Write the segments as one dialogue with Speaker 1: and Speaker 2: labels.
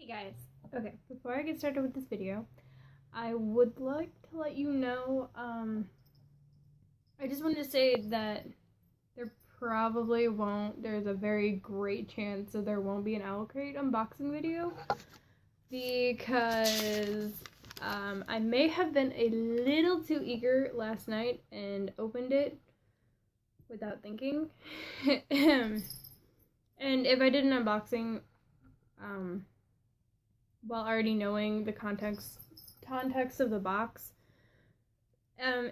Speaker 1: Hey guys, okay, before I get started with this video, I would like to let you know, I just wanted to say that there's a very great chance that there won't be an Owl Crate unboxing video, because, I may have been a little too eager last night and opened it without thinking, and if I did an unboxing, while already knowing the context of the box,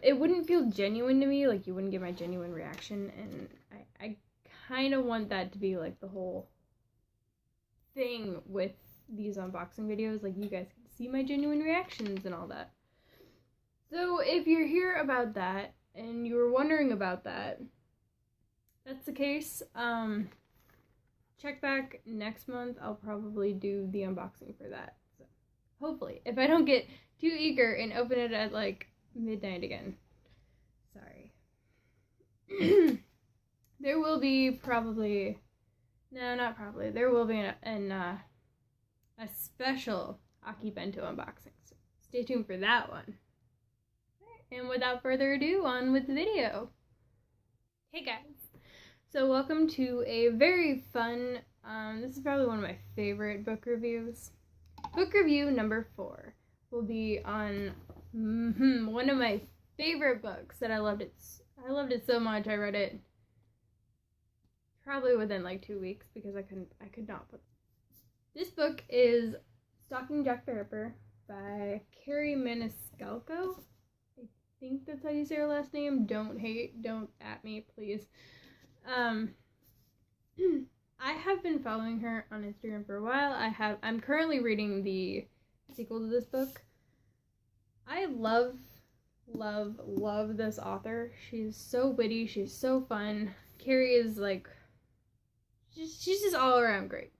Speaker 1: it wouldn't feel genuine to me. Like, you wouldn't get my genuine reaction, and I kind of want that to be like the whole thing with these unboxing videos. Like, you guys can see my genuine reactions and all that. So if you're here about that and you were wondering about that, that's the case. Check back next month. I'll probably do the unboxing for that. So hopefully, if I don't get too eager and open it at like midnight again. Sorry. There will be probably, no, not probably. There will be a special Aki Bento unboxing. So stay tuned for that one. And without further ado, on with the video. Hey guys. So welcome to a very fun, this is probably one of my favorite book reviews. Book review number 4 will be on one of my favorite books that I loved it so much. I read it probably within like 2 weeks because I could not put. This book is Stalking Jack the Ripper by Kerri Maniscalco. I think that's how you say her last name. Don't at me, please. I have been following her on Instagram for a while. I'm currently reading the sequel to this book. I love this author. She's so witty, she's so fun. Kerri is like, she's just all around great.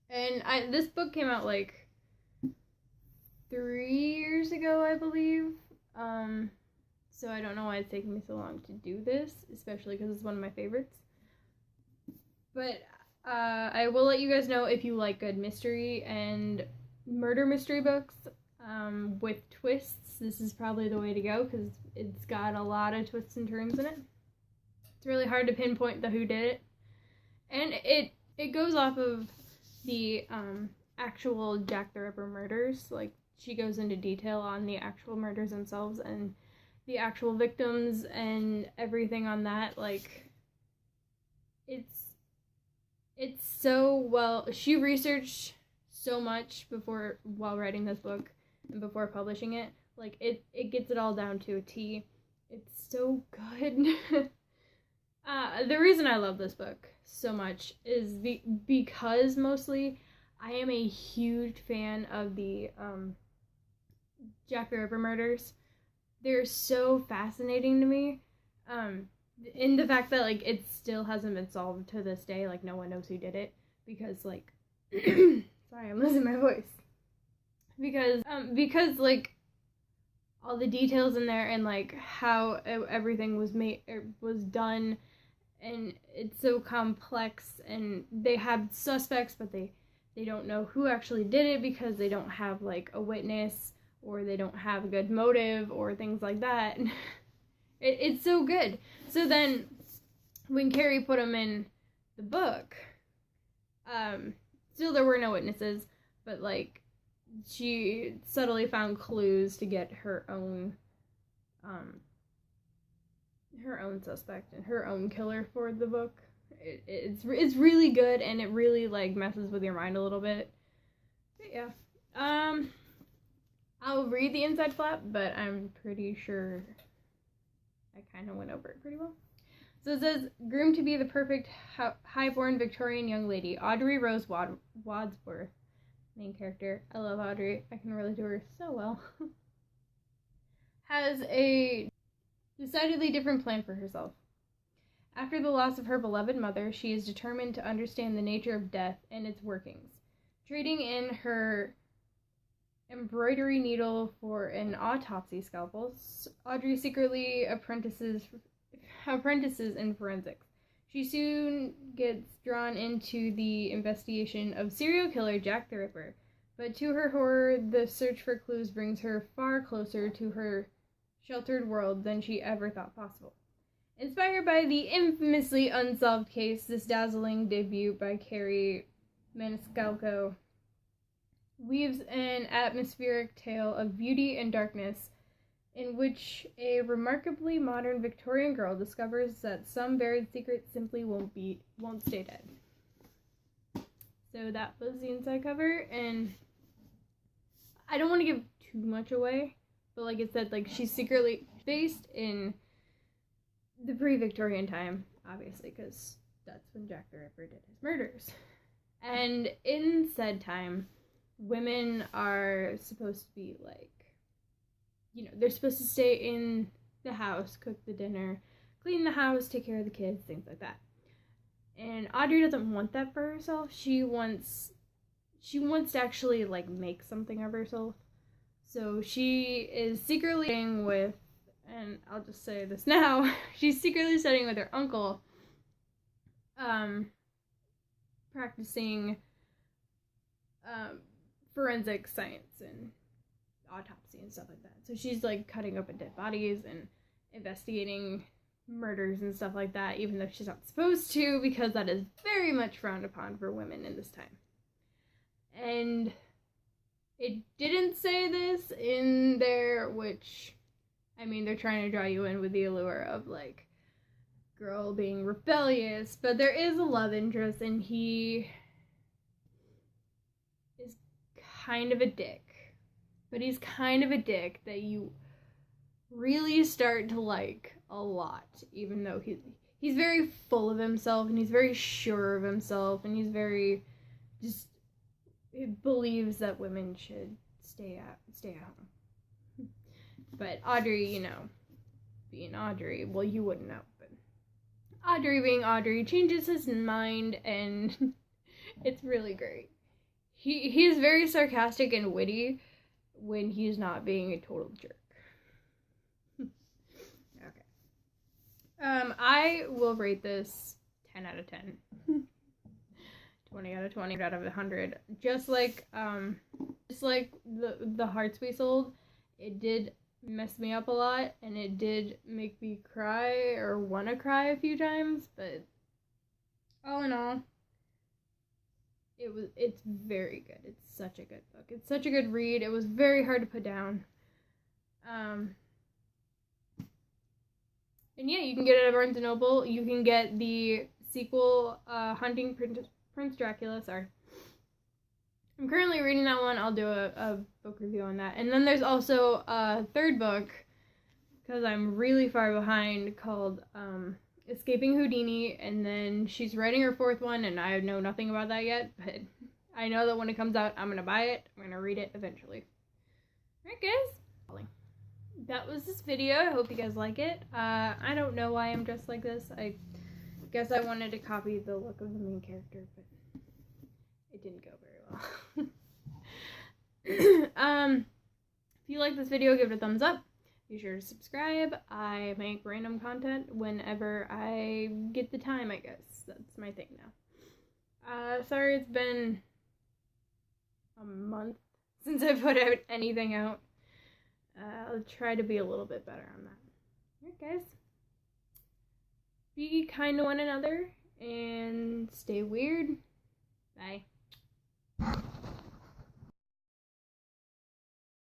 Speaker 1: And this book came out like 3 years ago, I believe. So I don't know why it's taking me so long to do this, especially because it's one of my favorites. But I will let you guys know if you like good mystery and murder mystery books with twists. This is probably the way to go because it's got a lot of twists and turns in it. It's really hard to pinpoint the whodunit. And it goes off of the actual Jack the Ripper murders. Like, she goes into detail on the actual murders themselves and the actual victims and everything on that. Like, it's so well, she researched so much while writing this book and before publishing it. Like, it gets it all down to a T. It's so good. The reason I love this book so much is because mostly I am a huge fan of the Jack the Ripper murders. They're so fascinating to me. In the fact that, like, it still hasn't been solved to this day. Like, no one knows who did it. Because, like, sorry, I'm losing my voice. Because, like, all the details in there and, like, how everything was done. And it's so complex. And they have suspects, but they don't know who actually did it because they don't have, like, a witness. Or they don't have a good motive, or things like that. It's so good. So then, when Kerri put them in the book, still there were no witnesses, but, like, she subtly found clues to get her own suspect and her own killer for the book. It's really good, and it really, like, messes with your mind a little bit. But yeah. I'll read the inside flap, but I'm pretty sure I kind of went over it pretty well. So it says, groomed to be the perfect high-born Victorian young lady, Audrey Rose Wadsworth, main character. I love Audrey. I can relate to her so well. Has a decidedly different plan for herself. After the loss of her beloved mother, she is determined to understand the nature of death and its workings. Trading in her embroidery needle for an autopsy scalpel, Audrey secretly apprentices in forensics. She soon gets drawn into the investigation of serial killer Jack the Ripper, but to her horror, the search for clues brings her far closer to her sheltered world than she ever thought possible. Inspired by the infamously unsolved case, this dazzling debut by Kerri Maniscalco weaves an atmospheric tale of beauty and darkness in which a remarkably modern Victorian girl discovers that some buried secret simply won't stay dead. So that was the inside cover, and I don't want to give too much away, but like I said, like she's secretly based in the pre-Victorian time, obviously, because that's when Jack the Ripper did his murders. And in said time, women are supposed to be like, they're supposed to stay in the house, cook the dinner, clean the house, take care of the kids, things like that. And Audrey doesn't want that for herself. She wants to actually like make something of herself. So she is secretly studying with, and I'll just say this now, she's secretly studying with her uncle, practicing forensic science and autopsy and stuff like that. So she's like cutting open dead bodies and investigating murders and stuff like that, even though she's not supposed to, because that is very much frowned upon for women in this time. And it didn't say this in there, which, I mean, they're trying to draw you in with the allure of like girl being rebellious, but there is a love interest, and he is kind of a dick. But he's kind of a dick that you really start to like a lot, even though he's very full of himself, and he's very sure of himself, and he's very he believes that women should stay at home. But Audrey, being Audrey, well, you wouldn't know, but Audrey being Audrey changes his mind, and it's really great. He is very sarcastic and witty when he's not being a total jerk. Okay. I will rate this 10 out of 10. 20 out of 20 out of 100. Just like the hearts we sold, it did mess me up a lot, and it did make me cry or want to cry a few times, but all in all, it's very good. It's such a good book. It's such a good read. It was very hard to put down. And yeah, you can get it at Barnes & Noble. You can get the sequel, Hunting Prince Dracula. Sorry. I'm currently reading that one. I'll do a book review on that. And then there's also a third book, because I'm really far behind, called Escaping Houdini, and then she's writing her fourth one, and I know nothing about that yet, but I know that when it comes out, I'm going to buy it. I'm going to read it eventually. Alright, guys. That was this video. I hope you guys like it. I don't know why I'm dressed like this. I guess I wanted to copy the look of the main character, but it didn't go very well. If you like this video, give it a thumbs up. Be sure to subscribe. I make random content whenever I get the time, I guess. That's my thing now. Sorry it's been a month since I put out anything out. I'll try to be a little bit better on that. Alright, guys. Be kind to one another and stay weird. Bye.